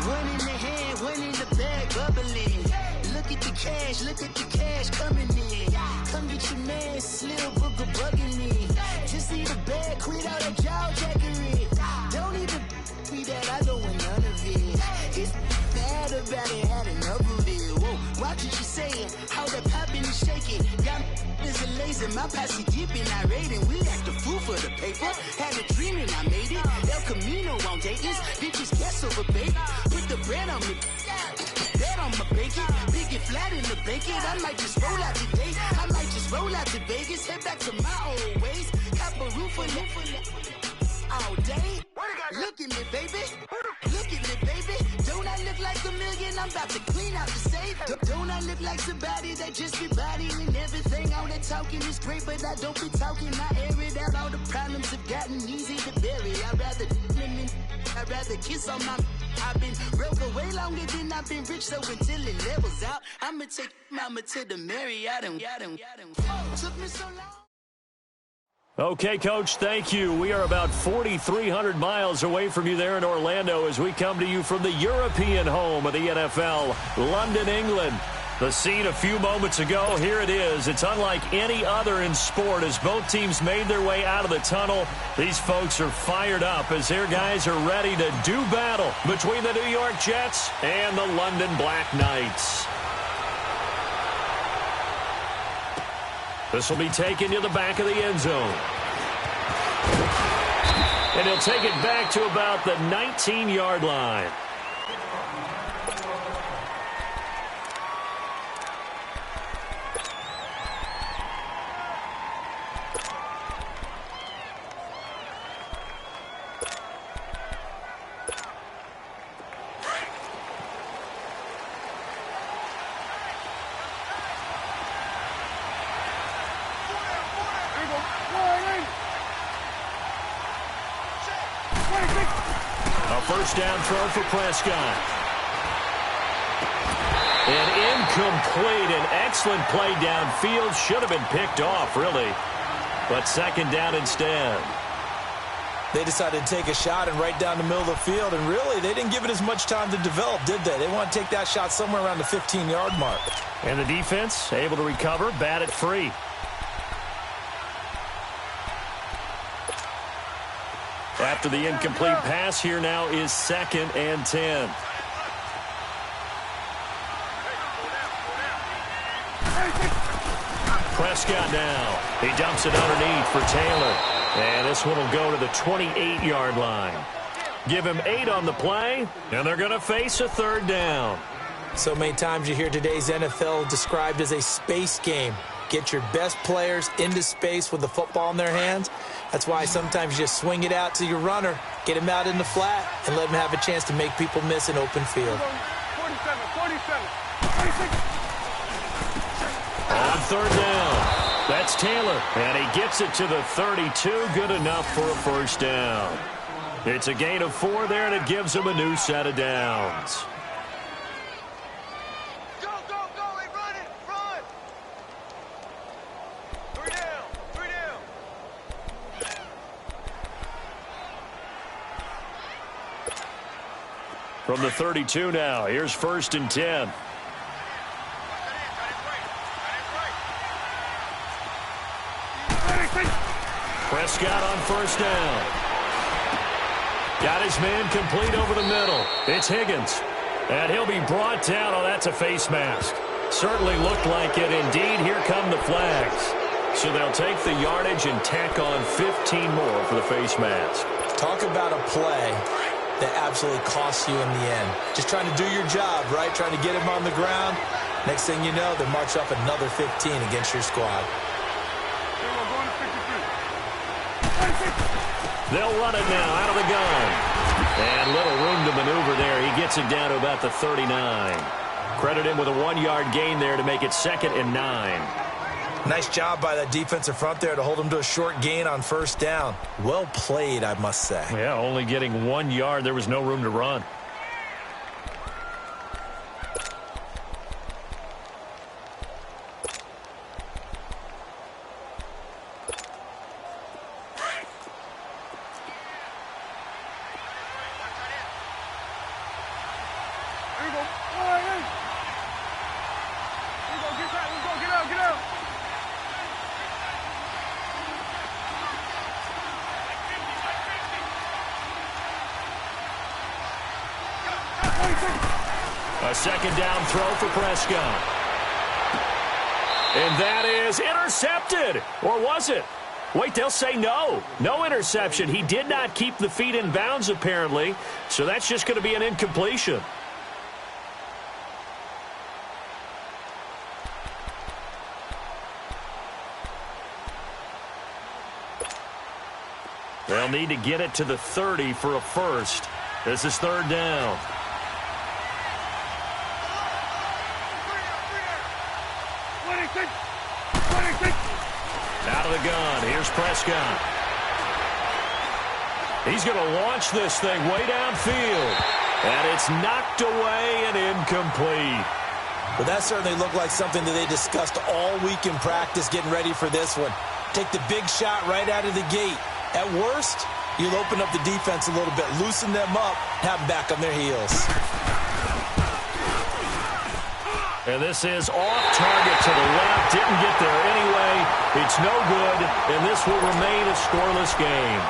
One in the hand, one in the bag, bubbling. Look at the cash coming in. Come get your man, Slim Booker bugging me. Just need a bag, quit all that jaw jackery. Don't even me that I don't want none of it. He's bad about it, had enough of it. Whoa, watch what you saying, how that poppin' and shaking. Got is a lazy, my posse deep and I raiding. We act the fool for the paper. Had a dream and I made it. El Camino on Dayton's, bitches guess over baby. Put the bread on me. Bet on my bacon, big and flat in the bacon. I might just roll out today. I might just roll out to Vegas, head back to my old ways. Cop a roof for all day. Look at me, baby. Look at me, baby. Don't I look like a million? I'm about to clean out the safe. Don't I look like somebody that just be bodying everything? All that talking is great, but I don't be talking. I air it out. All the problems have gotten easy to bury. I'd rather kiss on my. I've been broke for way longer than I've been rich, so until it levels out, I'ma take mama to the Marriott and took me so long. Okay, Coach, thank you. We are about 4,300 miles away from you there in Orlando as we come to you from the European home of the NFL, London, England. The scene a few moments ago, here it is. It's unlike any other in sport as both teams made their way out of the tunnel. These folks are fired up as their guys are ready to do battle between the New York Jets and the London Black Knights. This will be taken to the back of the end zone. And he'll take it back to about the 19-yard line. First down throw for Prescott. And incomplete. An excellent play downfield. Should have been picked off, really. But second down instead. They decided to take a shot and right down the middle of the field. And really, they didn't give it as much time to develop, did they? They want to take that shot somewhere around the 15-yard mark. And the defense able to recover, bat it free. After the incomplete pass, here now is 2nd and 10. Prescott now. He dumps it underneath for Taylor. And this one will go to the 28-yard line. Give him 8 on the play, and they're going to face a third down. So many times you hear today's NFL described as a space game. Get your best players into space with the football in their hands. That's why sometimes you just swing it out to your runner, get him out in the flat, and let him have a chance to make people miss an open field. 47. On third down, that's Taylor, and he gets it to the 32. Good enough for a first down. It's a gain of 4 there, and it gives him a new set of downs. From the 32 now, here's 1st and 10. Prescott on first down. Got his man complete over the middle. It's Higgins. And he'll be brought down. Oh, that's a face mask. Certainly looked like it. Indeed, here come the flags. So they'll take the yardage and tack on 15 more for the face mask. Talk about a play that absolutely costs you in the end. Just trying to do your job, right? Trying to get him on the ground. Next thing you know, they march up another 15 against your squad. They'll run it now out of the gun. And little room to maneuver there. He gets it down to about the 39. Credit him with a 1-yard gain there to make it 2nd and 9. Nice job by that defensive front there to hold him to a short gain on first down. Well played, I must say. Yeah, only getting 1 yard. There was no room to run. A second down throw for Prescott. And that is intercepted. Or was it? Wait, they'll say no. No interception. He did not keep the feet in bounds, apparently. So that's just going to be an incompletion. They'll need to get it to the 30 for a first. This is third down. Out of the gun. Here's Prescott. He's going to launch this thing way downfield. And it's knocked away and incomplete. But that certainly looked like something that they discussed all week in practice getting ready for this one. Take the big shot right out of the gate. At worst, you'll open up the defense a little bit, loosen them up, have them back on their heels. And this is off target to the left. Didn't get there anyway. It's no good, and this will remain a scoreless game.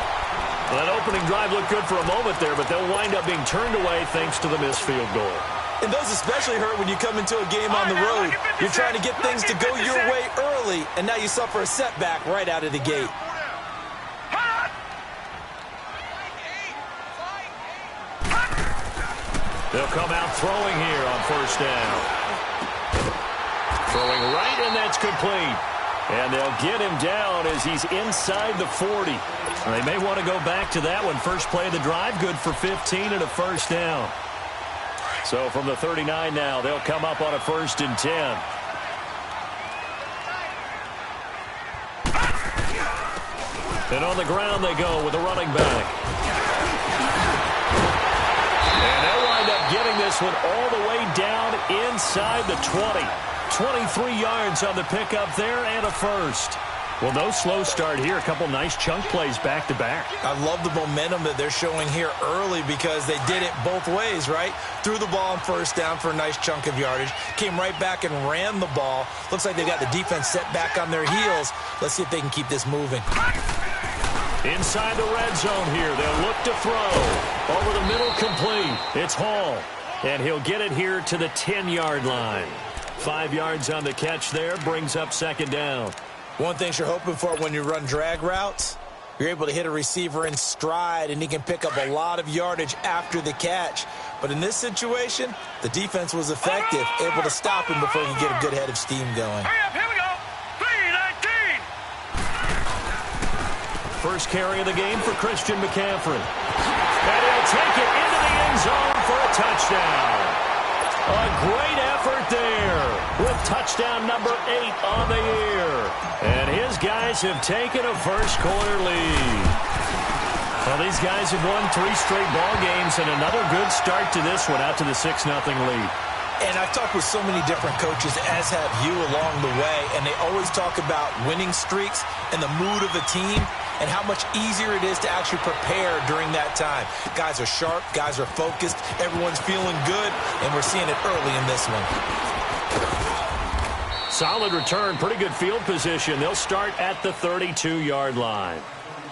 Well, that opening drive looked good for a moment there, but they'll wind up being turned away thanks to the missed field goal. And those especially hurt when you come into a game on the road. You're trying to get things to go your way early, and now you suffer a setback right out of the gate. They'll come out throwing here on first down. Throwing right, and that's complete. And they'll get him down as he's inside the 40. They may want to go back to that one. First play of the drive, good for 15 and a first down. So from the 39 now, they'll come up on a 1st and 10. And on the ground they go with a running back. And they'll wind up getting this one all the way down inside the 20. 23 yards on the pickup there and a first. Well, no slow start here. A couple nice chunk plays back-to-back. I love the momentum that they're showing here early because they did it both ways, right? Threw the ball on first down for a nice chunk of yardage. Came right back and ran the ball. Looks like they got the defense set back on their heels. Let's see if they can keep this moving. Inside the red zone here. They'll look to throw. Over the middle, complete. It's Hall. And he'll get it here to the 10-yard line. 5 yards on the catch there. Brings up second down. One thing you're hoping for when you run drag routes, you're able to hit a receiver in stride, and he can pick up a lot of yardage after the catch. But in this situation, the defense was effective, able to stop him before he could get a good head of steam going. Hurry up, here we go. 3-19. First carry of the game for Christian McCaffrey. And he'll take it into the end zone for a touchdown. A great effort there with touchdown number 8 on the year. And his guys have taken a first-quarter lead. Well, these guys have won 3 straight ball games and another good start to this one out to the 6-0 lead. And I've talked with so many different coaches, as have you, along the way, and they always talk about winning streaks and the mood of a team and how much easier it is to actually prepare during that time. Guys are sharp, guys are focused, everyone's feeling good, and we're seeing it early in this one. Solid return, pretty good field position. They'll start at the 32-yard line.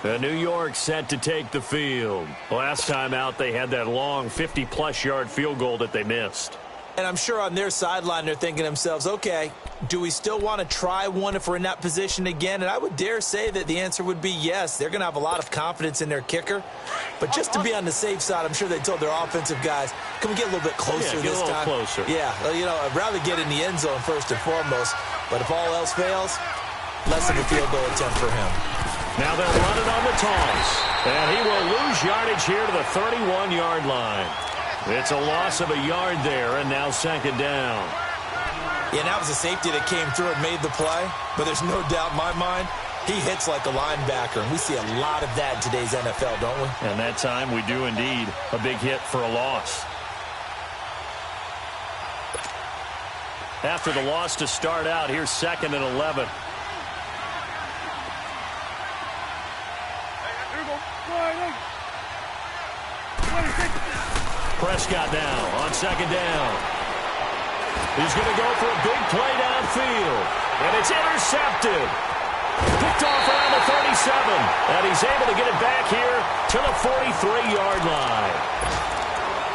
New York set to take the field. Last time out, they had that long 50-plus yard field goal that they missed. And I'm sure on their sideline they're thinking to themselves, okay, do we still want to try one if we're in that position again? And I would dare say that the answer would be yes. They're going to have a lot of confidence in their kicker. But just to be on the safe side, I'm sure they told their offensive guys, can we get a little bit closer this time? Get a little closer. Yeah, well, you know, I'd rather get in the end zone first and foremost. But if all else fails, less of a field goal attempt for him. Now they'll run it on the toss. And he will lose yardage here to the 31-yard line. It's a loss of a yard there, and now second down. Yeah, that was a safety that came through and made the play. But there's no doubt in my mind, he hits like a linebacker. And we see a lot of that in today's NFL, don't we? And that time we do indeed. A big hit for a loss. After the loss to start out, here's 2nd and 11. Prescott now on second down. He's going to go for a big play downfield. And it's intercepted. Picked off around the 37. And he's able to get it back here to the 43-yard line.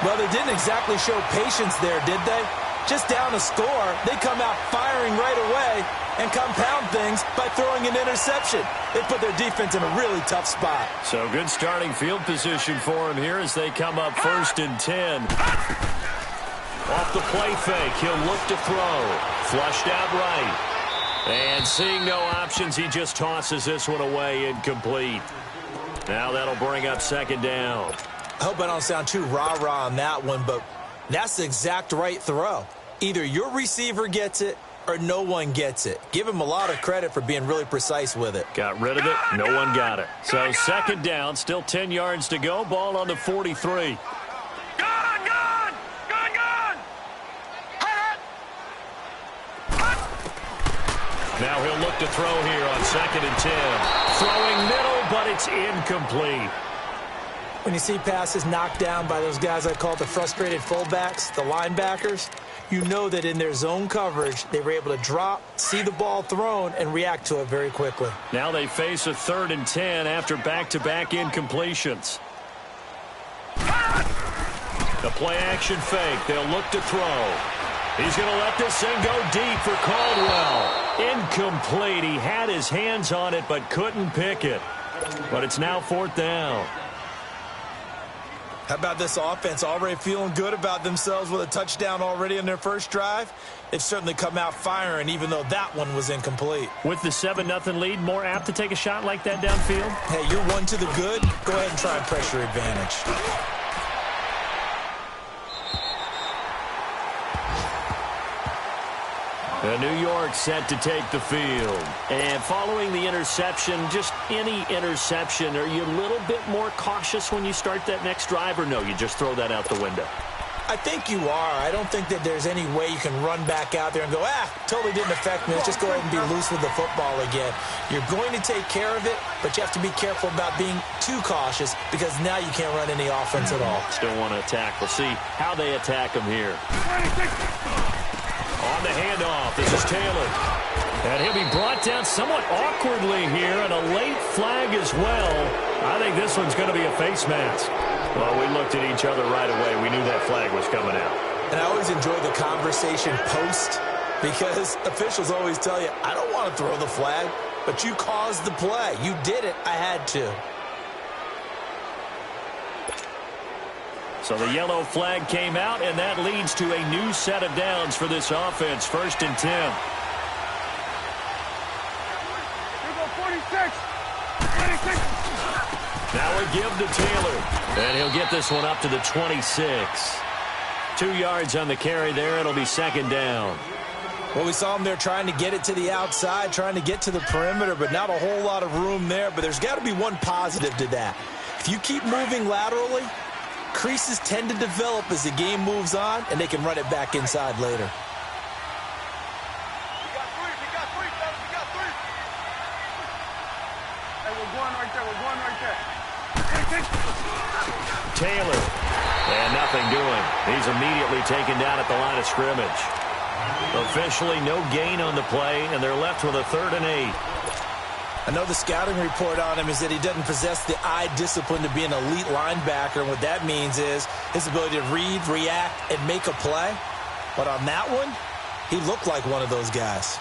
Well, they didn't exactly show patience there, did they? Just down a score, they come out firing right away and compound things by throwing an interception. They put their defense in a really tough spot. So good starting field position for him here as they come up 1st and 10. Off the play fake, he'll look to throw. Flushed out right. And seeing no options, he just tosses this one away, incomplete. Now that'll bring up 2nd down. I hope I don't sound too rah-rah on that one, but that's the exact right throw. Either your receiver gets it or no one gets it. Give him a lot of credit for being really precise with it. Got rid of it. No one got it. So 2nd down, still 10 yards to go. Ball on the 43. Now he'll look to throw here on 2nd and 10. Throwing middle, but it's incomplete. When you see passes knocked down by those guys I call the frustrated fullbacks, the linebackers, you know that in their zone coverage, they were able to drop, see the ball thrown, and react to it very quickly. Now they face a 3rd and 10 after back-to-back incompletions. The play-action fake. They'll look to throw. He's going to let this thing go deep for Caldwell. Incomplete. He had his hands on it but couldn't pick it. But it's now 4th down. How about this offense already feeling good about themselves with a touchdown already in their first drive? They've certainly come out firing, even though that one was incomplete. With the 7-0 lead, more apt to take a shot like that downfield? Hey, you're one to the good. Go ahead and try and press your advantage. New York set to take the field. And following the interception, just any interception, are you a little bit more cautious when you start that next drive, or no, you just throw that out the window? I think you are. I don't think that there's any way you can run back out there and go, totally didn't affect me. Let's just go ahead and be loose with the football again. You're going to take care of it, but you have to be careful about being too cautious because now you can't run any offense at all. Still want to attack. We'll see how they attack him here. On the handoff, this is Taylor. And he'll be brought down somewhat awkwardly here, and a late flag as well. I think this one's going to be a face mask. Well, we looked at each other right away. We knew that flag was coming out. And I always enjoy the conversation post because officials always tell you, I don't want to throw the flag, but you caused the play. You did it. I had to. So the yellow flag came out, and that leads to a new set of downs for this offense. 1st and 10. Now a give to Taylor. And he'll get this one up to the 26. 2 yards on the carry there. It'll be 2nd down. Well, we saw him there trying to get it to the outside, trying to get to the perimeter, but not a whole lot of room there. But there's got to be one positive to that. If you keep moving laterally, creases tend to develop as the game moves on, and they can run it back inside later. We got three, fellas. We got three. Hey, we're going right there. We're going right there. Taylor. And nothing doing. He's immediately taken down at the line of scrimmage. Officially no gain on the play, and they're left with a 3rd and 8. I know the scouting report on him is that he doesn't possess the eye discipline to be an elite linebacker. And what that means is his ability to read, react, and make a play. But on that one, he looked like one of those guys.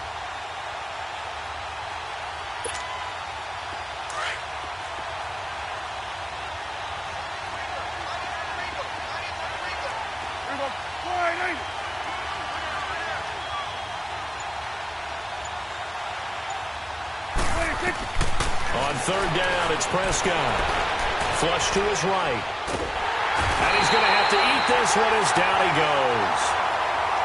On 3rd down, it's Prescott. Flush to his right. And he's going to have to eat this one as down he goes.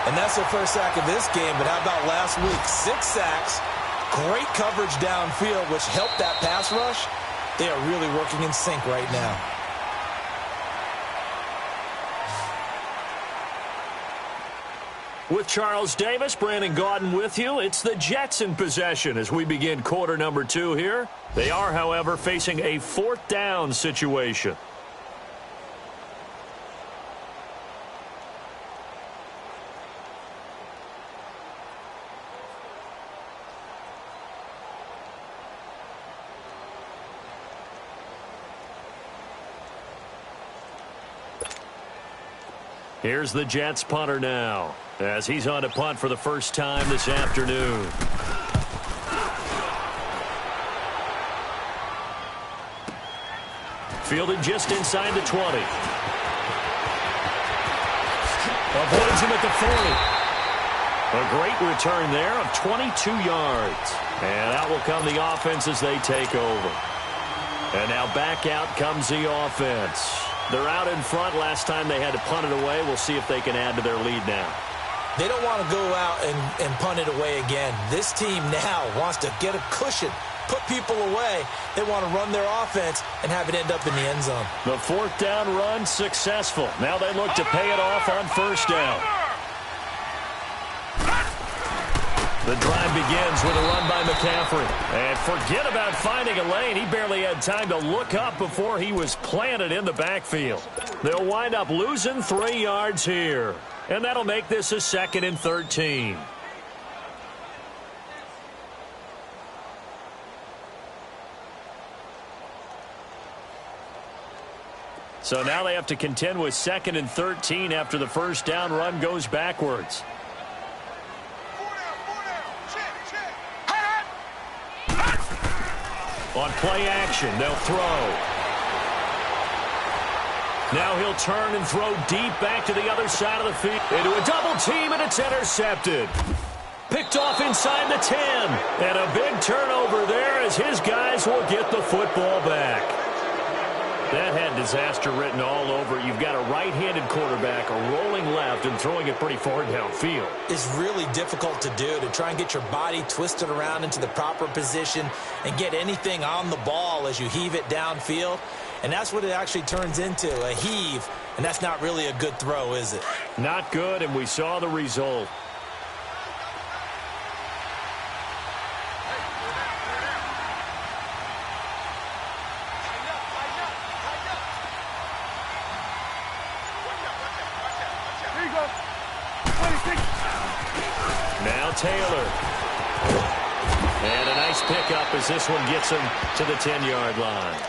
And that's the first sack of this game, but how about last week? 6 sacks, great coverage downfield, which helped that pass rush. They are really working in sync right now. With Charles Davis, Brandon Gaudin with you. It's the Jets in possession as we begin quarter number 2 here. They are, however, facing a 4th down situation. Here's the Jets punter now, as he's on to punt for the first time this afternoon. Fielded just inside the 20. Avoids him at the 40. A great return there of 22 yards. And out will come the offense as they take over. And now back out comes the offense. They're out in front. Last time they had to punt it away. We'll see if they can add to their lead now. They don't want to go out and punt it away again. This team now wants to get a cushion, put people away. They want to run their offense and have it end up in the end zone. The fourth down run successful. Now they look to pay it off on first down. The drive begins with a run by McCaffrey. And forget about finding a lane. He barely had time to look up before he was planted in the backfield. They'll wind up losing 3 yards here. And that'll make this a 2nd and 13. So now they have to contend with 2nd and 13 after the first down run goes backwards. On play action, they'll throw. Now he'll turn and throw deep back to the other side of the field. Into a double team, and it's intercepted. Picked off inside the 10. And a big turnover there as his guys will get the football back. That had disaster written all over. You've got a right-handed quarterback, a rolling left, and throwing it pretty far downfield. It's really difficult to do, to try and get your body twisted around into the proper position and get anything on the ball as you heave it downfield. And that's what it actually turns into, a heave. And that's not really a good throw, is it? Not good, and we saw the result. Now Taylor. And a nice pickup as this one gets him to the 10-yard line.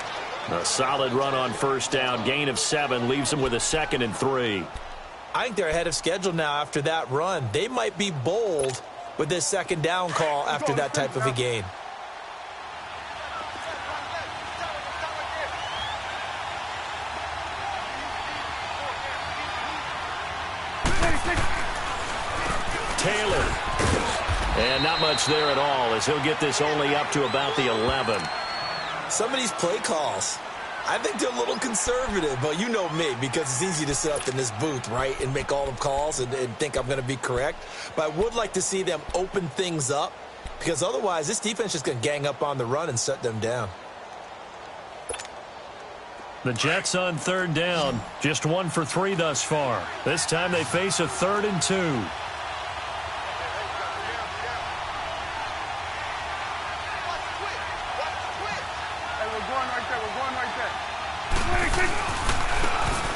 A solid run on first down. Gain of 7 leaves him with a 2nd and 3. I think they're ahead of schedule now after that run. They might be bold with this 2nd down call after that type of a gain. Taylor. And not much there at all as he'll get this only up to about the 11. Some of these play calls, I think they're a little conservative, but you know me, because it's easy to sit up in this booth, right, and make all the calls and think I'm going to be correct. But I would like to see them open things up, because otherwise this defense is just going to gang up on the run and shut them down. The Jets on 3rd down, just 1 for 3 thus far. This time they face a 3rd and 2.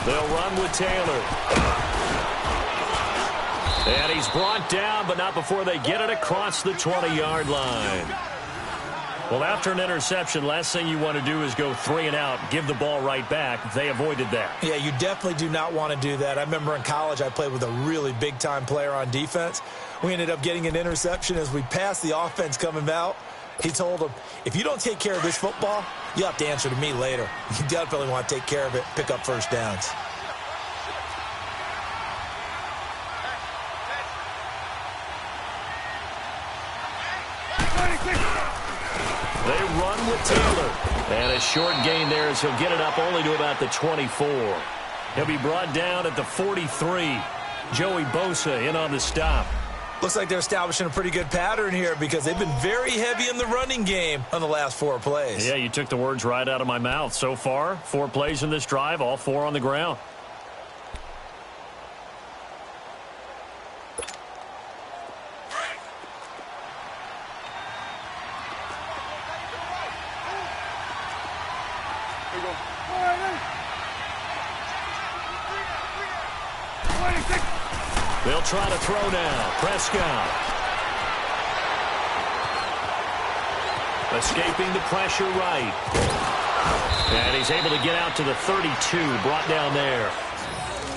They'll run with Taylor. And he's brought down, but not before they get it across the 20-yard line. Well, after an interception, last thing you want to do is go 3 and out, give the ball right back. They avoided that. Yeah, you definitely do not want to do that. I remember in college I played with a really big-time player on defense. We ended up getting an interception as we passed the offense coming out. He told him, if you don't take care of this football, you'll have to answer to me later. You definitely want to take care of it, pick up first downs. They run with Taylor. And a short gain there as he'll get it up only to about the 24. He'll be brought down at the 43. Joey Bosa in on the stop. Looks like they're establishing a pretty good pattern here because they've been very heavy in the running game on the last 4 plays. Yeah, you took the words right out of my mouth. So far, 4 plays in this drive, all 4 on the ground. They'll try to throw now. Prescott. Escaping the pressure right. And he's able to get out to the 32, brought down there.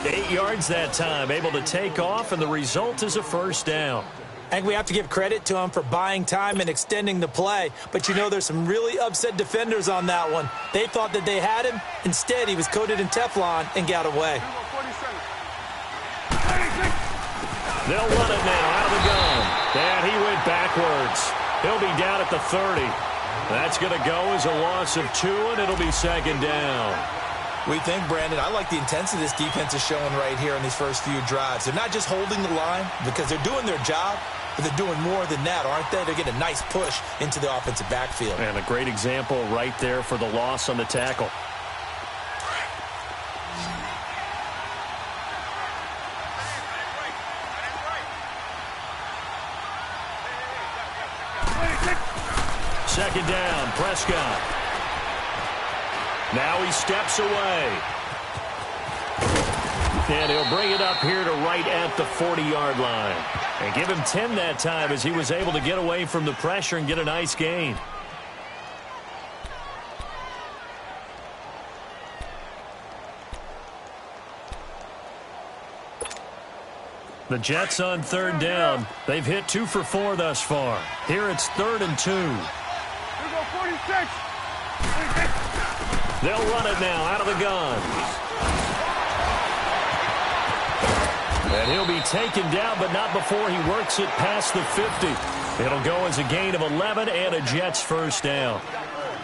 8 yards that time, able to take off, and the result is a first down. I think we have to give credit to him for buying time and extending the play. But you know there's some really upset defenders on that one. They thought that they had him. Instead, he was coated in Teflon and got away. They'll run it now out of the gun. And he went backwards. He'll be down at the 30. That's going to go as a loss of 2, and it'll be second down. We think, Brandon, I like the intensity this defense is showing right here in these first few drives. They're not just holding the line because they're doing their job, but they're doing more than that, aren't they? They're getting a nice push into the offensive backfield. And a great example right there for the loss on the tackle. Second down, Prescott. Now he steps away. And he'll bring it up here to right at the 40-yard line. And give him 10 that time as he was able to get away from the pressure and get a nice gain. The Jets on third down. They've hit 2 for 4 thus far. Here it's 3rd and 2. Here we go, 46. They'll run it now out of the gun. And he'll be taken down, but not before he works it past the 50. It'll go as a gain of 11 and a Jets first down.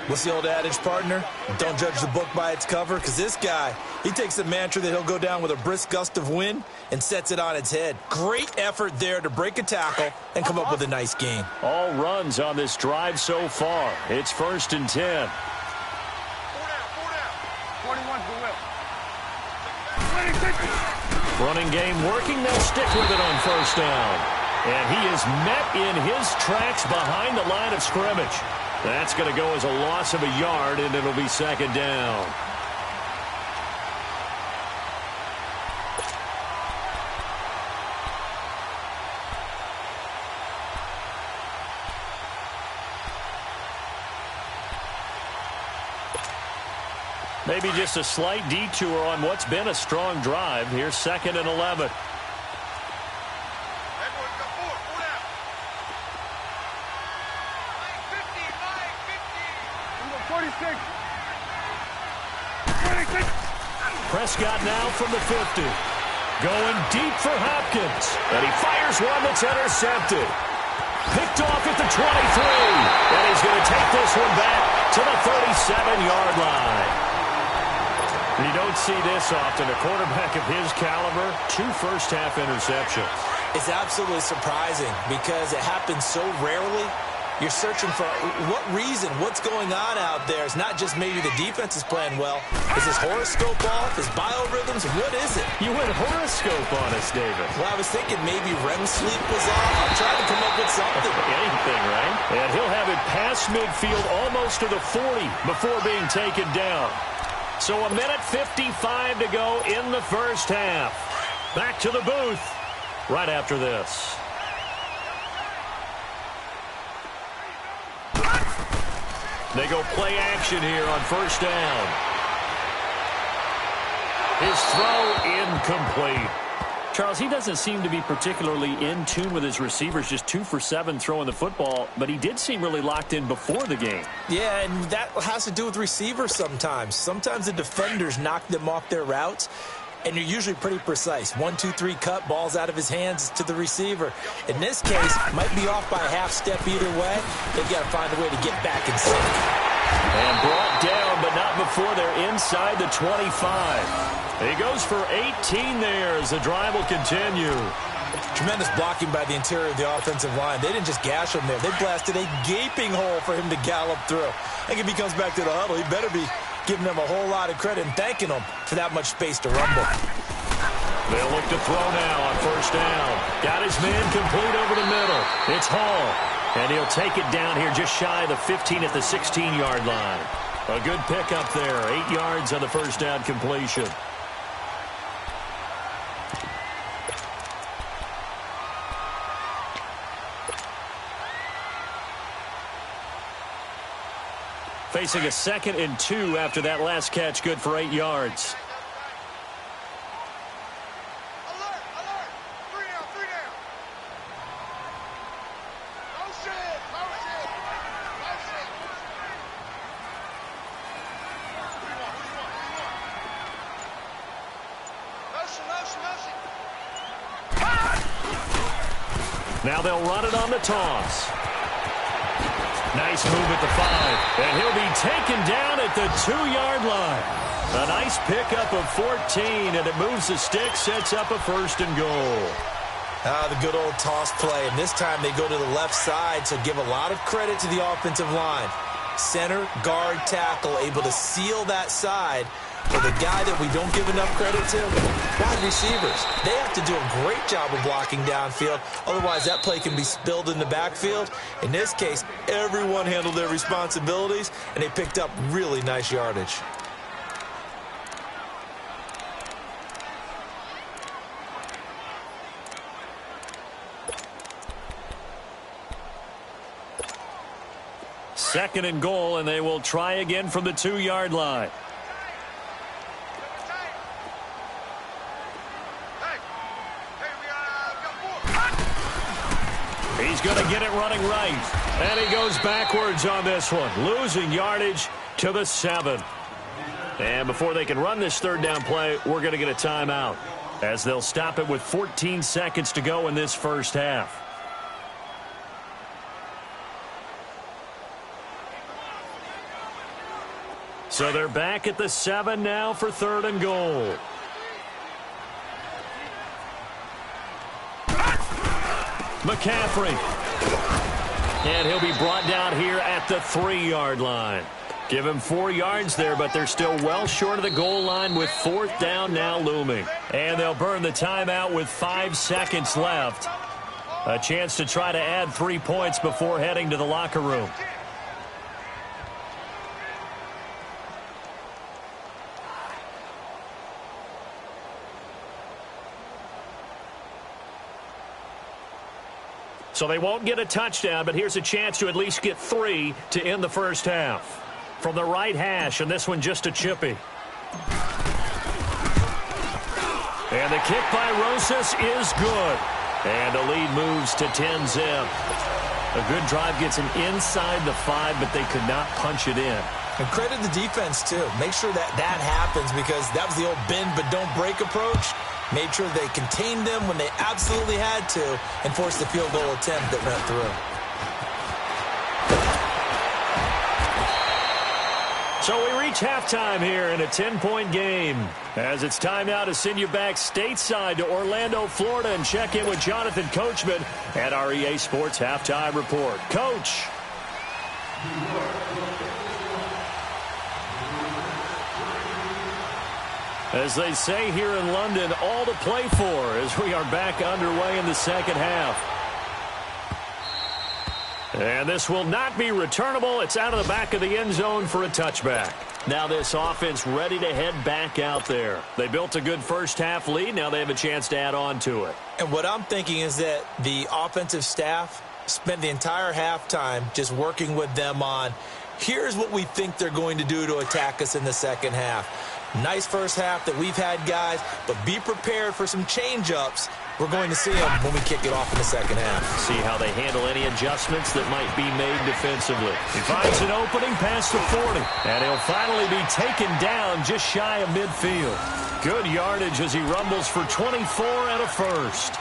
What's the old adage, partner? Don't judge the book by its cover, because this guy, he takes the mantra that he'll go down with a brisk gust of wind and sets it on its head. Great effort there to break a tackle and come up with a nice gain. All runs on this drive so far. It's 1st and 10. 41's the whip. Running game working. They'll stick with it on first down. And he is met in his tracks behind the line of scrimmage. That's going to go as a loss of a yard, and it'll be second down. Maybe just a slight detour on what's been a strong drive. Here's 2nd and 11. Prescott now from the 50. Going deep for Hopkins. And he fires one that's intercepted. Picked off at the 23. And he's going to take this one back to the 37-yard line. You don't see this often. A quarterback of his caliber, 2 first-half interceptions. It's absolutely surprising because it happens so rarely. You're searching for what reason, what's going on out there. It's not just maybe the defense is playing well. Is his horoscope off? His biorhythms? What is it? You went horoscope on us, David. Well, I was thinking maybe REM sleep was off. I'm trying to come up with something. Anything, right? And he'll have it past midfield almost to the 40 before being taken down. So 1:55 to go in the first half. Back to the booth right after this. They go play action here on first down. His throw incomplete. Charles, he doesn't seem to be particularly in tune with his receivers, just 2 for 7 throwing the football, but he did seem really locked in before the game. Yeah, and that has to do with receivers sometimes. Sometimes the defenders knock them off their routes, and you're usually pretty precise. 1, 2, 3 cut, balls out of his hands to the receiver. In this case, might be off by a half step either way. They've got to find a way to get back in sync. And brought down, but not before they're inside the 25. He goes for 18 there as the drive will continue. Tremendous blocking by the interior of the offensive line. They didn't just gash him there. They blasted a gaping hole for him to gallop through. I think if he comes back to the huddle, he better be giving them a whole lot of credit and thanking them for that much space to rumble. They'll look to throw now on first down. Got his man complete over the middle. It's Hall. And he'll take it down here just shy of the 15 at the 16-yard line. A good pickup there. 8 yards on the first down completion. Facing a 2nd and 2 after that last catch, good for 8 yards. Now they'll run it on the toss. Nice move at the 5. And he'll be taken down at the 2-yard line. A nice pickup of 14, and it moves the stick, sets up a 1st and goal. The good old toss play, and this time they go to the left side, so give a lot of credit to the offensive line. Center, guard, tackle, able to seal that side. For the guy that we don't give enough credit to, wide receivers. They have to do a great job of blocking downfield. Otherwise, that play can be spilled in the backfield. In this case, everyone handled their responsibilities, and they picked up really nice yardage. Second and goal, and they will try again from the 2-yard line. He's going to get it running right. And he goes backwards on this one, losing yardage to the 7. And before they can run this 3rd down play, we're going to get a timeout, as they'll stop it with 14 seconds to go in this first half. So they're back at the 7 now for 3rd and goal. McCaffrey. And he'll be brought down here at the 3-yard line. Give him 4 yards there, but they're still well short of the goal line with 4th down now looming. And they'll burn the timeout with 5 seconds left. A chance to try to add 3 points before heading to the locker room. So they won't get a touchdown, but here's a chance to at least get 3 to end the first half. From the right hash, and this one just a chippy. And the kick by Rosas is good. And the lead moves to 10-zip. A good drive gets them inside the 5, but they could not punch it in. And credit the defense, too. Make sure that happens, because that was the old bend but don't break approach. Made sure they contained them when they absolutely had to and forced the field goal attempt that went through. So we reach halftime here in a 10-point game, as it's time now to send you back stateside to Orlando, Florida, and check in with Jonathan Coachman at our EA Sports Halftime Report. Coach. As they say here in London, all to play for as we are back underway in the second half. And this will not be returnable. It's out of the back of the end zone for a touchback. Now this offense ready to head back out there. They built a good first half lead. Now they have a chance to add on to it. And what I'm thinking is that the offensive staff spent the entire halftime just working with them on, here's what we think they're going to do to attack us in the second half. Nice first half that we've had, guys, but be prepared for some change-ups. We're going to see them when we kick it off in the second half. See how they handle any adjustments that might be made defensively. He finds an opening past the 40, and he'll finally be taken down just shy of midfield. Good yardage as he rumbles for 24 and a first.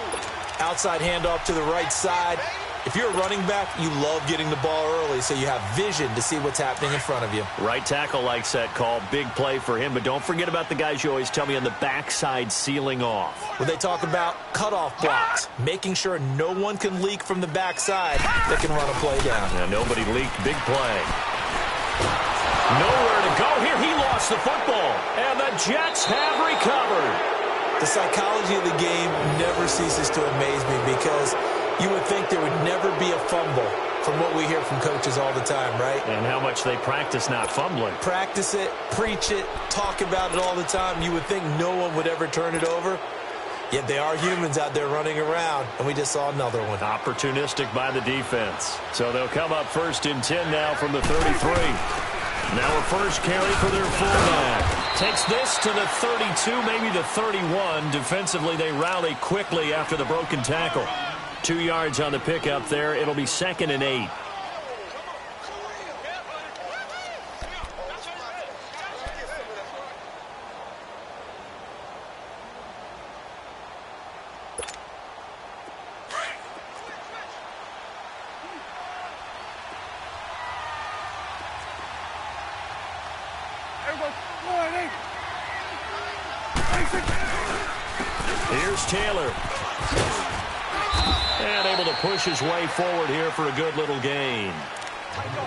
Outside handoff to the right side. If you're a running back, you love getting the ball early so you have vision to see what's happening in front of you. Right tackle likes that call. Big play for him, but don't forget about the guys you always tell me on the backside sealing off. When they talk about cutoff blocks, making sure no one can leak from the backside that can run a play down. Now, nobody leaked. Big play. Nowhere to go here. He lost the football, and the Jets have recovered. The psychology of the game never ceases to amaze me, because you would think there would never be a fumble from what we hear from coaches all the time, right? And how much they practice not fumbling. Practice it, preach it, talk about it all the time. You would think no one would ever turn it over. Yet they are humans out there running around, and we just saw another one. Opportunistic by the defense. So they'll come up 1st and 10 now from the 33. Now a first carry for their fullback. Takes this to the 32, maybe the 31. Defensively, they rally quickly after the broken tackle. 2 yards on the pickup there. It'll be 2nd and 8. Here's Taylor. And able to push his way forward here for a good little gain.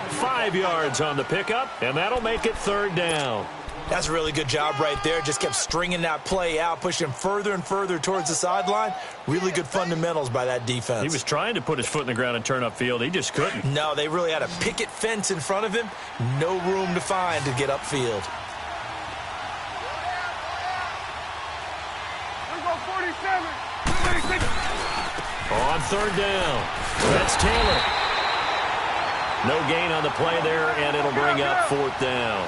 5 yards on the pickup, and that'll make it 3rd down. That's a really good job right there. Just kept stringing that play out, pushing him further and further towards the sideline. Really good fundamentals by that defense. He was trying to put his foot in the ground and turn upfield. He just couldn't. No, they really had a picket fence in front of him. No room to find to get upfield. On 3rd down, that's Taylor. No gain on the play there, and it'll bring up 4th down.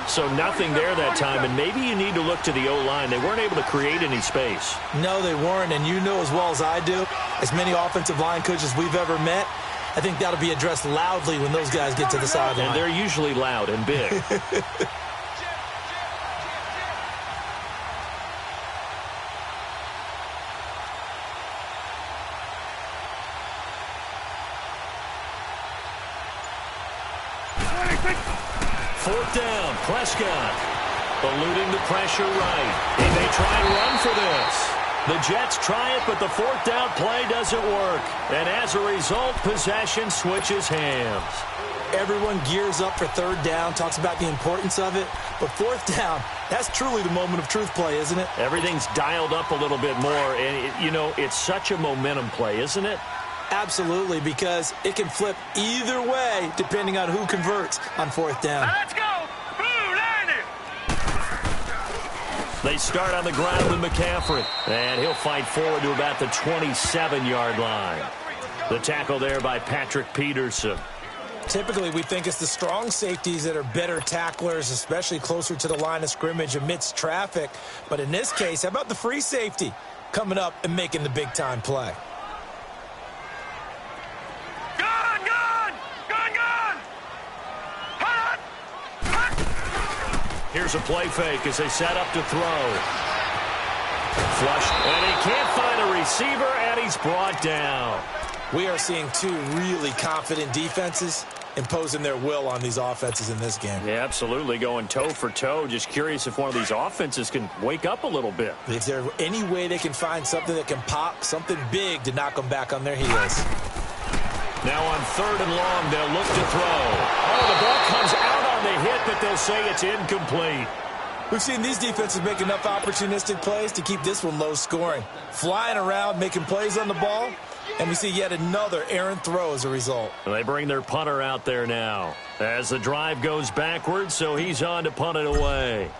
So nothing there that time, and maybe you need to look to the O-line. They weren't able to create any space. No, they weren't, and you know as well as I do, as many offensive line coaches we've ever met, I think that'll be addressed loudly when those guys get to the sideline. And they're usually loud and big. Fourth down, Prescott. Eluding the pressure right. He may try and run for this. The Jets try it, but the 4th down play doesn't work. And as a result, possession switches hands. Everyone gears up for 3rd down, talks about the importance of it. But 4th down, that's truly the moment of truth play, isn't it? Everything's dialed up a little bit more. And, you know, it's such a momentum play, isn't it? Absolutely, because it can flip either way depending on who converts on 4th down. Let's go! Blue line it! They start on the ground with McCaffrey. And he'll fight forward to about the 27-yard line. The tackle there by Patrick Peterson. Typically, we think it's the strong safeties that are better tacklers, especially closer to the line of scrimmage amidst traffic. But in this case, how about the free safety coming up and making the big-time play? Here's a play fake as they set up to throw. Flush, and he can't find a receiver, and he's brought down. We are seeing 2 really confident defenses imposing their will on these offenses in this game. Yeah, absolutely, going toe for toe. Just curious if one of these offenses can wake up a little bit. If there's any way they can find something that can pop, something big to knock them back on their heels. Now on 3rd and long, they'll look to throw. Oh, the ball comes out on the hit, but they'll say it's incomplete. We've seen these defenses make enough opportunistic plays to keep this one low scoring. Flying around, making plays on the ball, and we see yet another errant throw as a result. They bring their punter out there now as the drive goes backwards, so he's on to punt it away.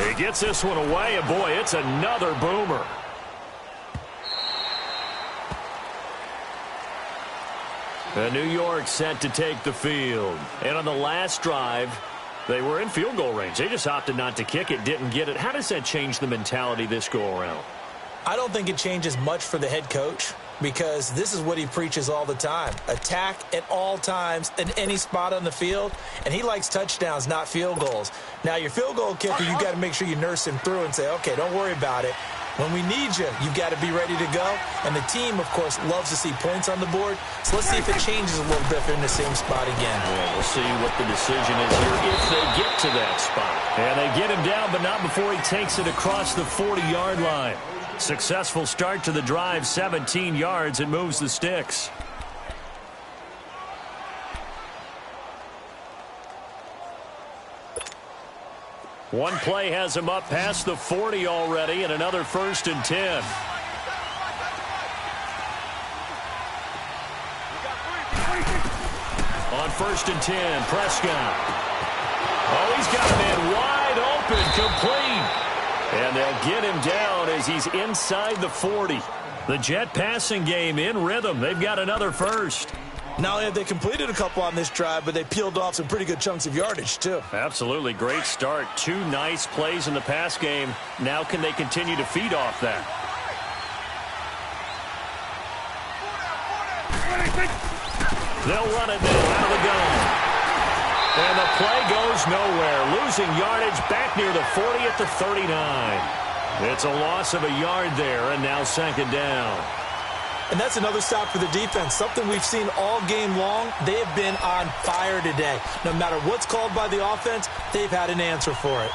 He gets this one away, and boy, it's another boomer. New York set to take the field. And on the last drive, they were in field goal range. They just opted not to kick it, didn't get it. How does that change the mentality this go-around? I don't think it changes much for the head coach because this is what he preaches all the time. Attack at all times in any spot on the field, and he likes touchdowns, not field goals. Now, your field goal kicker, you've got to make sure you nurse him through and say, okay, don't worry about it. When we need you, you've got to be ready to go. And the team, of course, loves to see points on the board. So let's see if it changes a little bit if they're in the same spot again. Well, we'll see what the decision is here if they get to that spot. And they get him down, but not before he takes it across the 40-yard line. Successful start to the drive, 17 yards, and moves the sticks. One play has him up past the 40 already, and another 1st and 10. On 1st and 10, Prescott. Oh, he's got a man wide open, complete. And they'll get him down as he's inside the 40. The Jet passing game in rhythm. They've got another 1st. Not only have they completed a couple on this drive, but they peeled off some pretty good chunks of yardage, too. Absolutely. Great start. 2 nice plays in the pass game. Now can they continue to feed off that? They'll run it now out of the gun. And the play goes nowhere. Losing yardage back near the 40 at the 39. It's a loss of a yard there, and now 2nd down. And that's another stop for the defense, something we've seen all game long. They have been on fire today. No matter what's called by the offense, they've had an answer for it.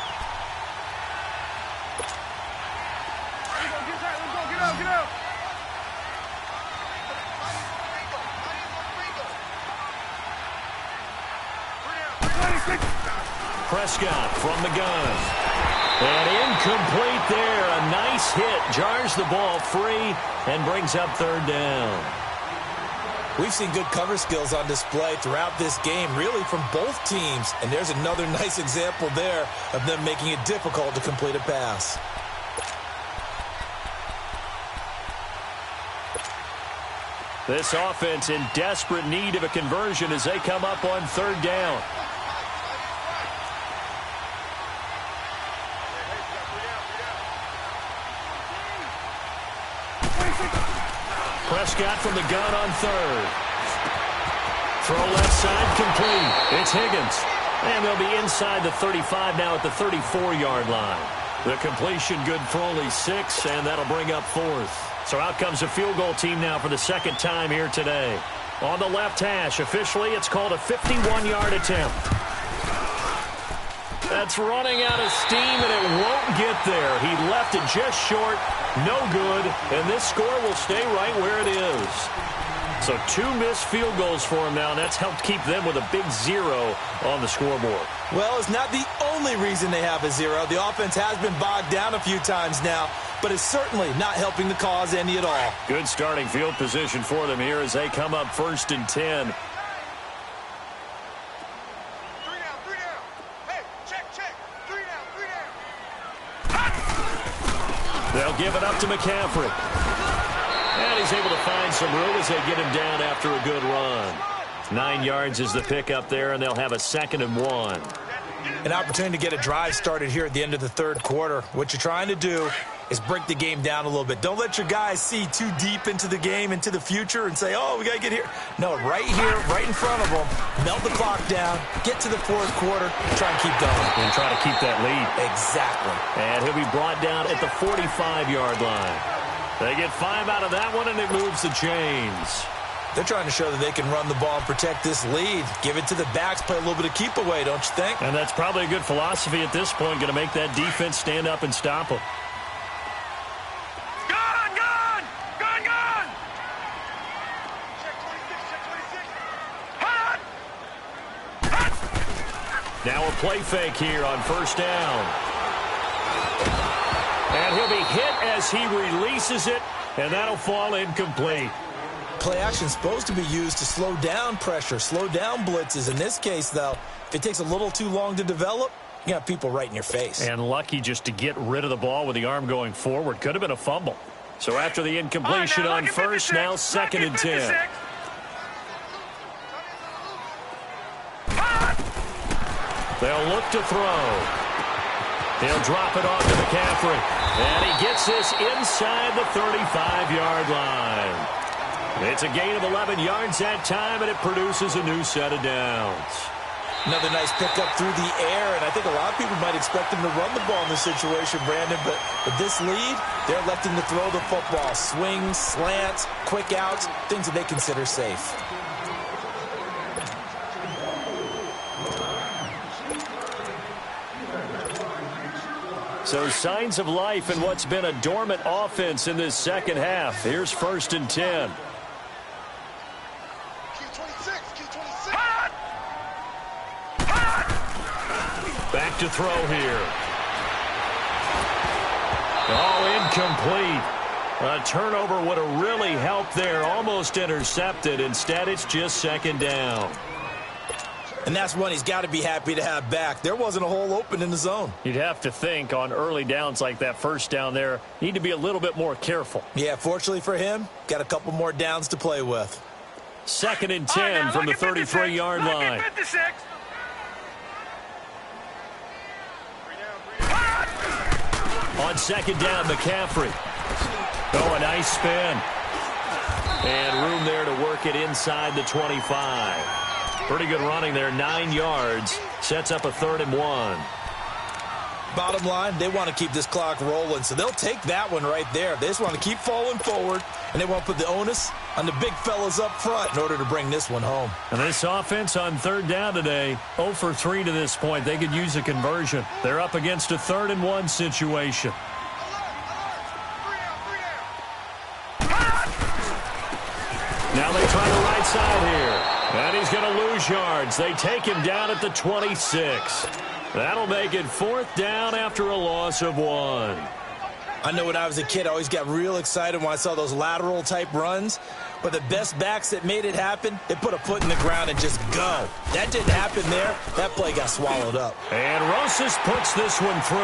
Get out. Prescott from the gun. And incomplete there. A nice hit. Jars the ball free and brings up third down. We've seen good cover skills on display throughout this game, really from both teams. And there's another nice example there of them making it difficult to complete a pass. This offense in desperate need of a conversion as they come up on third down. Prescott from the gun on third. Throw left side complete. It's Higgins. And they'll be inside the 35 now at the 34-yard line. The completion good for only 6, and that'll bring up fourth. So out comes a field goal team now for the second time here today. On the left hash, officially it's called a 51-yard attempt. That's running out of steam, and it won't get there. He left it just short, no good, and this score will stay right where it is. So 2 missed field goals for him now, and that's helped keep them with a big 0 on the scoreboard. Well, it's not the only reason they have a 0. The offense has been bogged down a few times now, but it's certainly not helping the cause any at all. Good starting field position for them here as they come up 1st and 10. They'll give it up to McCaffrey. And he's able to find some room as they get him down after a good run. 9 yards is the pickup there, and they'll have a 2nd and 1. An opportunity to get a drive started here at the end of the third quarter. What you're trying to do is break the game down a little bit. Don't let your guys see too deep into the game, into the future, and say, oh, we got to get here. No, right here, right in front of them, melt the clock down, get to the fourth quarter, try and keep going. And try to keep that lead. Exactly. And he'll be brought down at the 45-yard line. They get 5 out of that one, and it moves the chains. They're trying to show that they can run the ball and protect this lead. Give it to the backs, play a little bit of keep away, don't you think? And that's probably a good philosophy at this point, going to make that defense stand up and stop them. Now a play fake here on first down. And he'll be hit as he releases it, and that'll fall incomplete. Play action is supposed to be used to slow down pressure, slow down blitzes. In this case, though, if it takes a little too long to develop, you got people right in your face. And lucky just to get rid of the ball with the arm going forward. Could have been a fumble. So after the incompletion on first, now 2nd and 10. They'll look to throw. He'll drop it off to McCaffrey. And he gets this inside the 35-yard line. It's a gain of 11 yards that time, and it produces a new set of downs. Another nice pickup through the air, and I think a lot of people might expect him to run the ball in this situation, Brandon, but with this lead, they're electing to throw the football. Swings, slants, quick outs, things that they consider safe. So signs of life in what's been a dormant offense in this second half. Here's 1st and 10. Back to throw here. Oh, incomplete. A turnover would have really helped there. Almost intercepted. Instead, it's just 2nd down. And that's one he's got to be happy to have back. There wasn't a hole open in the zone. You'd have to think on early downs like that first down there, need to be a little bit more careful. Yeah, fortunately for him, got a couple more downs to play with. 2nd and 10 from the 33-yard line. On 2nd down, McCaffrey. Oh, a nice spin. And room there to work it inside the 25. Pretty good running there, 9 yards. Sets up a 3rd and 1. Bottom line, they want to keep this clock rolling, so they'll take that one right there. They just want to keep falling forward, and they want to put the onus on the big fellas up front in order to bring this one home. And this offense on third down today, 0 for 3 to this point. They could use a conversion. They're up against a 3rd and 1 situation. Now they try the right side here. And he's going to lose yards. They take him down at the 26. That'll make it 4th down after a loss of 1. I know when I was a kid, I always got real excited when I saw those lateral-type runs. But the best backs that made it happen, they put a foot in the ground and just go. That didn't happen there. That play got swallowed up. And Rosas puts this one through.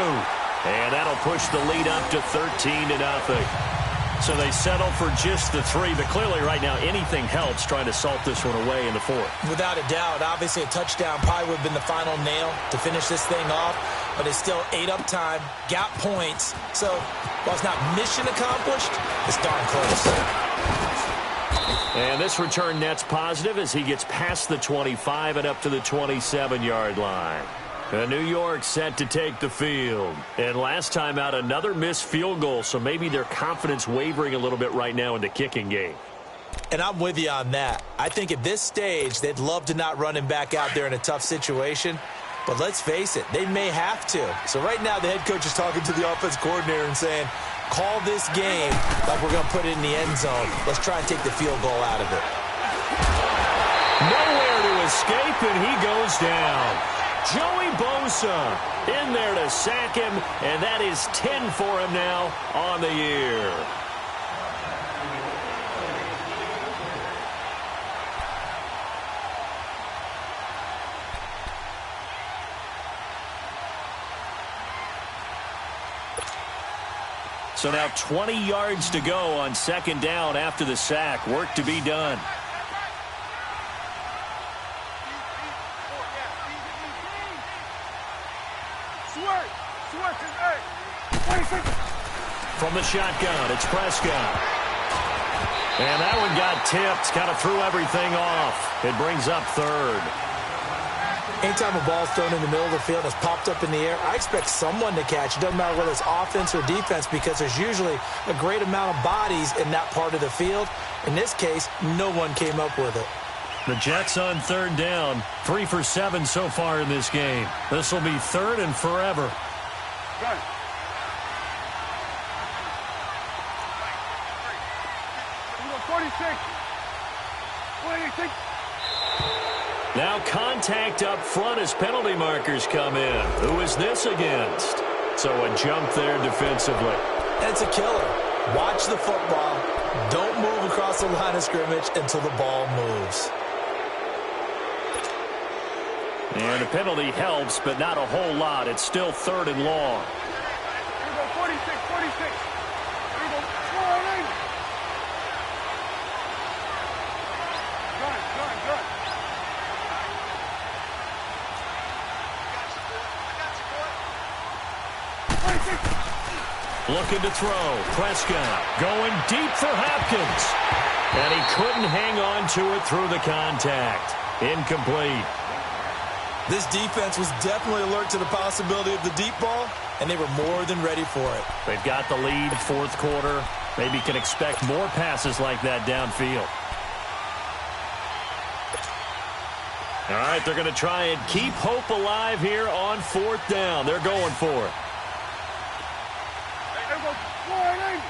And that'll push the lead up to 13-0. So they settle for just the 3, but clearly right now anything helps trying to salt this one away in the 4th. Without a doubt, obviously a touchdown probably would have been the final nail to finish this thing off, but it's still ate up time, got points. So while it's not mission accomplished, it's darn close. And this return net's positive as he gets past the 25 and up to the 27-yard line. New York set to take the field. And last time out, another missed field goal, so maybe their confidence wavering a little bit right now in the kicking game. And I'm with you on that. I think at this stage, they'd love to not run him back out there in a tough situation. But let's face it, they may have to. So right now, the head coach is talking to the offense coordinator and saying, call this game like we're going to put it in the end zone. Let's try and take the field goal out of it. Nowhere to escape, and he goes down. Joey Bosa in there to sack him, and that is 10 for him now on the year. So now 20 yards to go on 2nd down after the sack. Work to be done. From the shotgun, it's Prescott. And that one got tipped, kind of threw everything off. It brings up 3rd. Anytime a ball's thrown in the middle of the field and it's popped up in the air, I expect someone to catch. It doesn't matter whether it's offense or defense because there's usually a great amount of bodies in that part of the field. In this case, no one came up with it. The Jets on 3rd down, 3 for 7 so far in this game. This will be 3rd and forever. Got it. Now contact up front as penalty markers come in. Who is this against? So a jump there defensively. It's a killer. Watch the football. Don't move across the line of scrimmage until the ball moves. And a penalty helps, but not a whole lot. It's still 3rd and long. Here we go, 46. Here we go, 4-8. Good. Looking to throw. Prescott going deep for Hopkins. And he couldn't hang on to it through the contact. Incomplete. This defense was definitely alert to the possibility of the deep ball, and they were more than ready for it. They've got the lead, 4th quarter. Maybe can expect more passes like that downfield. All right, they're going to try and keep hope alive here on 4th down. They're going for it. Here we go, 4-8.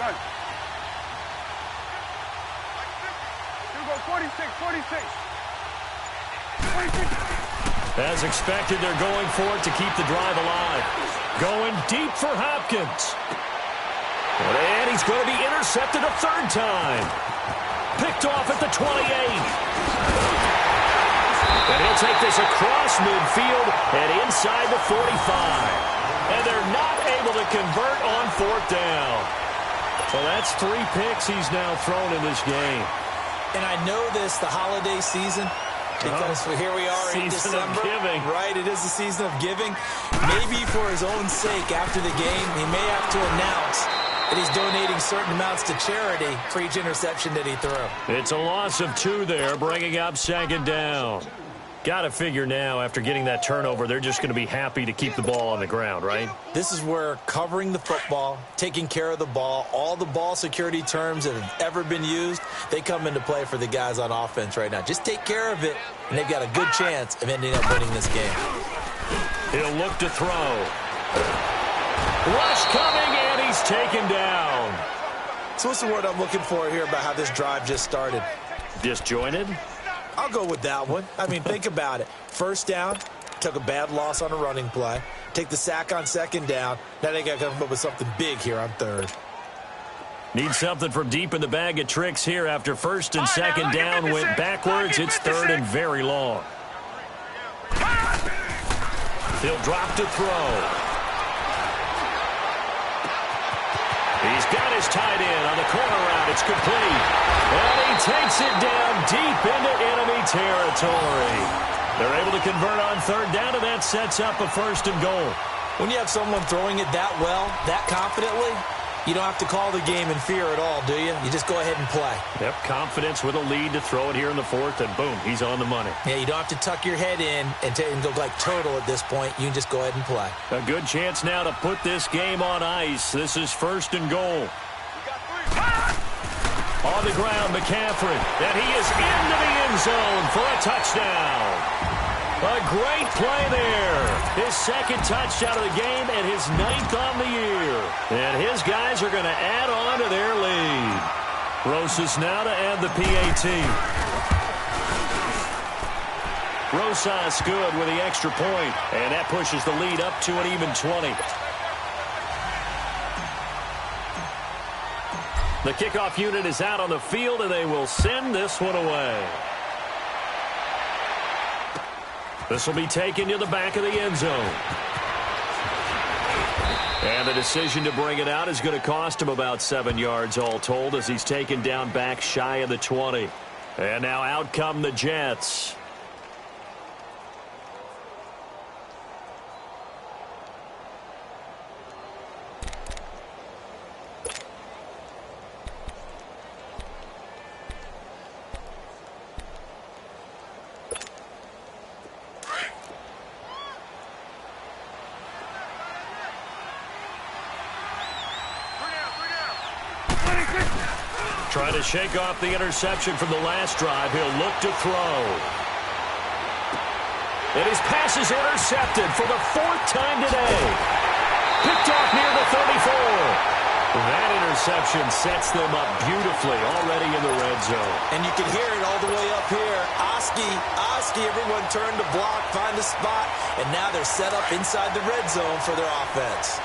Good. Here we go, 46. As expected, they're going for it to keep the drive alive. Going deep for Hopkins. And he's going to be intercepted a 3rd time. Picked off at the 28. And he'll take this across midfield and inside the 45. And they're not able to convert on 4th down. So that's 3 picks he's now thrown in this game. And I know this, the holiday season, because here we are in December. Season of giving. Right, it is the season of giving. Maybe for his own sake after the game, he may have to announce and he's donating certain amounts to charity for each interception that he threw. It's a loss of 2 there, bringing up 2nd down. Got to figure now, after getting that turnover, they're just going to be happy to keep the ball on the ground, right? This is where covering the football, taking care of the ball, all the ball security terms that have ever been used, they come into play for the guys on offense right now. Just take care of it, and they've got a good chance of ending up winning this game. He'll look to throw. Rush coming, and he's taken down. So what's the word I'm looking for here about how this drive just started? Disjointed? I'll go with that one. I mean, think about it. First down, took a bad loss on a running play. Take the sack on 2nd down. Now they got to come up with something big here on 3rd. Need something from deep in the bag of tricks here after 1st and 2nd down went backwards. It's 3rd and very long. He'll drop to throw. He's got his tight end on the corner route. It's complete. And he takes it down deep into enemy territory. They're able to convert on 3rd down, and that sets up a 1st and goal. When you have someone throwing it that well, that confidently, you don't have to call the game in fear at all, do you? You just go ahead and play. Yep, confidence with a lead to throw it here in the 4th, and boom, he's on the money. Yeah, you don't have to tuck your head in and go like turtle at this point. You can just go ahead and play. A good chance now to put this game on ice. This is 1st and goal. On the ground, McCaffrey. And he is into the end zone for a touchdown. A great play there. His 2nd touchdown of the game and his 9th on the year. And his guys are going to add on to their lead. Rosas now to add the PAT. Rosas good with the extra point. And that pushes the lead up to an even 20. The kickoff unit is out on the field, and they will send this one away. This will be taken to the back of the end zone. And the decision to bring it out is going to cost him about 7 yards all told as he's taken down back shy of the 20. And now out come the Jets. Trying to shake off the interception from the last drive. He'll look to throw. And his pass is intercepted for the 4th time today. Picked off near the 34. That interception sets them up beautifully already in the red zone. And you can hear it all the way up here. Oski, everyone turned to block, find a spot, and now they're set up inside the red zone for their offense.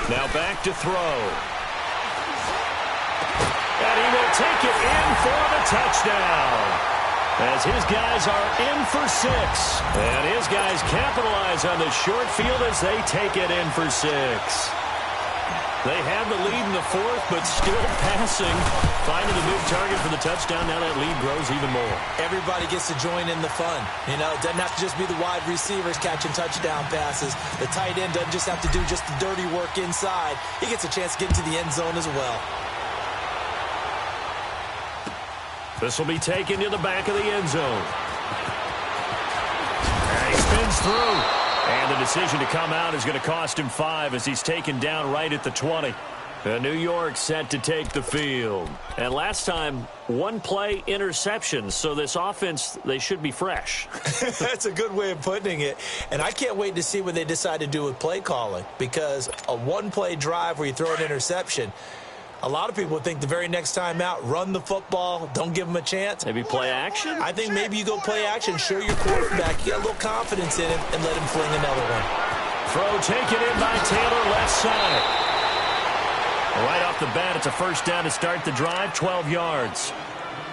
Now back to throw. And he will take it in for the touchdown. As his guys are in for 6. And his guys capitalize on the short field as they take it in for 6. They have the lead in the 4th, but still passing. Finding a big target for the touchdown. Now that lead grows even more. Everybody gets to join in the fun. You know, it doesn't have to just be the wide receivers catching touchdown passes. The tight end doesn't just have to do just the dirty work inside. He gets a chance to get into the end zone as well. This will be taken to the back of the end zone. And he spins through. And the decision to come out is going to cost him 5 as he's taken down right at the 20. New York set to take the field. And last time, 1 play interception. So this offense, they should be fresh. That's a good way of putting it. And I can't wait to see what they decide to do with play calling. Because a 1-play drive where you throw an interception, a lot of people would think the very next time out, run the football, don't give them a chance. Maybe play action? I think maybe you go play action, show your quarterback, you got a little confidence in him, and let him fling another one. Throw taken in by Taylor, left side. Right off the bat, it's a 1st down to start the drive, 12 yards.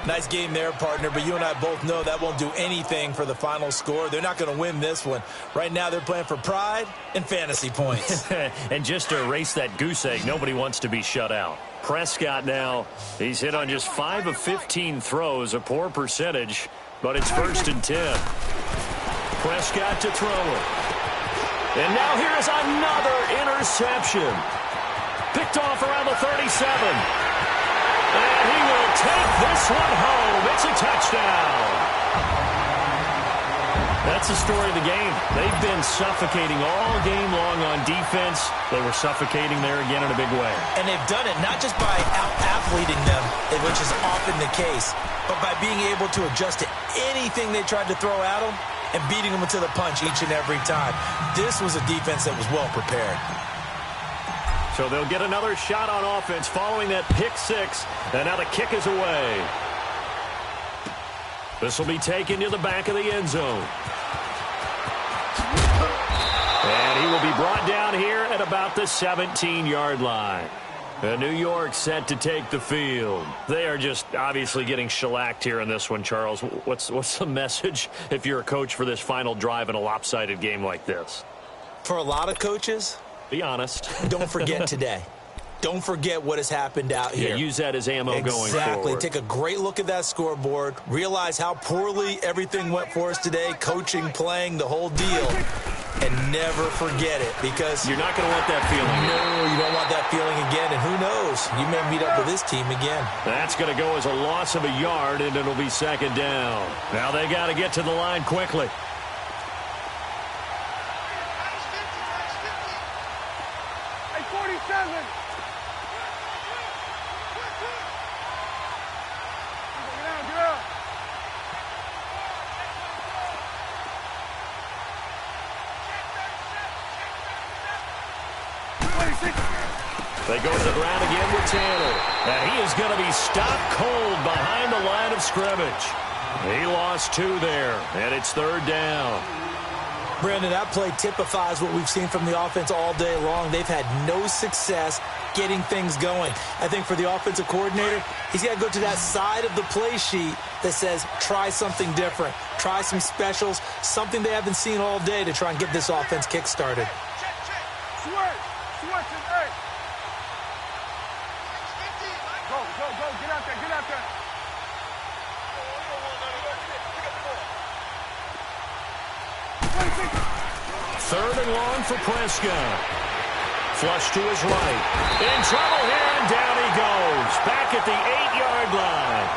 Nice game there, partner, but you and I both know that won't do anything for the final score. They're not going to win this one. Right now, they're playing for pride and fantasy points. And just to erase that goose egg, nobody wants to be shut out. Prescott now, he's hit on just 5 of 15 throws, a poor percentage, but it's 1st and 10. Prescott to throw it. And now here is another interception. Picked off around the 37. And he will take this one home. It's a touchdown. That's the story of the game. They've been suffocating all game long on defense. They were suffocating there again in a big way. And they've done it not just by out-athleting them, which is often the case, but by being able to adjust to anything they tried to throw at them and beating them to the punch each and every time. This was a defense that was well prepared. So they'll get another shot on offense following that pick six. And now the kick is away. This will be taken to the back of the end zone. And he will be brought down here at about the 17-yard line. New York set to take the field. They are just obviously getting shellacked here in this one, Charles. What's the message if you're a coach for this final drive in a lopsided game like this? For a lot of coaches, be honest. Don't forget today. Don't forget what has happened out here. Yeah, use that as ammo going forward. Exactly. Take a great look at that scoreboard. Realize how poorly everything went for us today. Coaching, playing, the whole deal. And never forget it, because you're not going to want that feeling. No, you don't want that feeling again. And who knows? You may meet up with this team again. That's going to go as a loss of a yard, and it'll be second down. Now they got to get to the line quickly. Hey, 47. Get out. They go to the ground again with Tanner. And he is going to be stopped cold behind the line of scrimmage. He lost 2 there, and it's third down. Brandon, that play typifies what we've seen from the offense all day long. They've had no success getting things going. I think for the offensive coordinator, he's got to go to that side of the play sheet that says try something different. Try some specials, something they haven't seen all day to try and get this offense kick-started. Switch. Go. Get out there. Third and long for Prescott. Flush to his right. In trouble here, and down he goes. Back at the 8-yard line.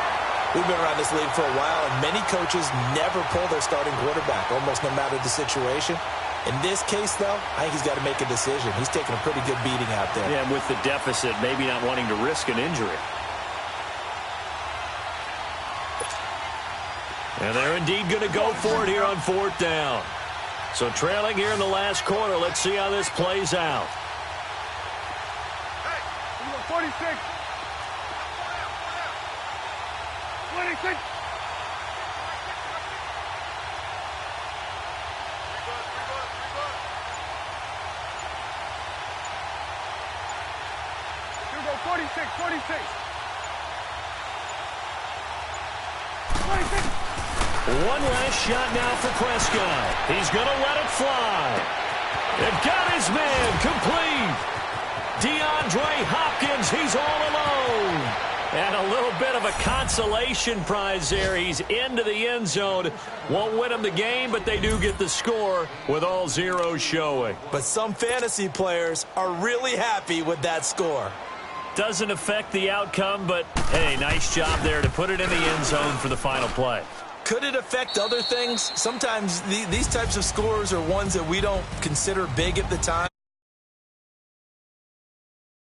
We've been around this league for a while, and many coaches never pull their starting quarterback, almost no matter the situation. In this case, though, I think he's got to make a decision. He's taking a pretty good beating out there. Yeah, with the deficit, maybe not wanting to risk an injury. And they're indeed going to go for it here on fourth down. So trailing here in the last quarter. Let's see how this plays out. Hey, 46. 26. Here we go, 46. 26. One last shot now for Prescott. He's going to let it fly. And got his man complete. DeAndre Hopkins, he's all alone. And a little bit of a consolation prize there. He's into the end zone. Won't win him the game, but they do get the score with all zeros showing. But some fantasy players are really happy with that score. Doesn't affect the outcome, but, hey, nice job there to put it in the end zone for the final play. Could it affect other things? Sometimes these types of scores are ones that we don't consider big at the time.